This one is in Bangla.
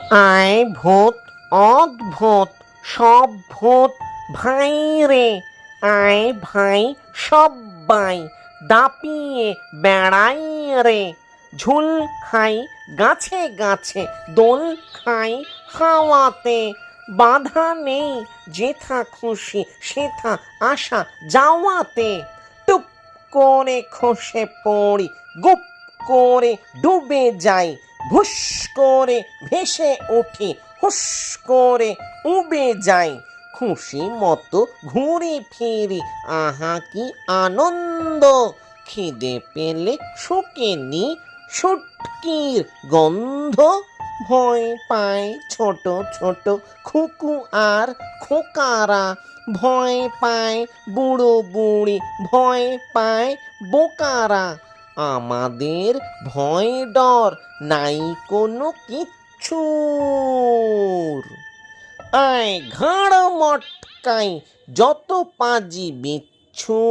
আয় ভূত অদ্ভুত সব ভূত ভাই রে, আয় ভাই সব্বাই দাপিয়ে বেড়াই রে। ঝুল খাই গাছে গাছে, দোল খাই হাওয়াতে, বাধা নেই যেথা খুশি সেথা আসা যাওয়াতে। টুপ করে খসে পড়ি, গুপ করে ডুবে যাই, ভুস করে ভেসে উঠি, হুস করে উবে যাই। খুশি মতো ঘুরি ফিরি, আহা কি আনন্দ! খিদে পেলে শুকেনি শুটকির গন্ধ। ভয় পায় ছোট ছোট খুকু আর খোকারা, ভয় পায় বুড়ো বুড়ি, ভয় পায় বোকারা। আমাদের ভয় ডর নাই কোনো কিচ্ছুর। আয় ঘাড় মটকাই যত পাজি বিচ্ছু।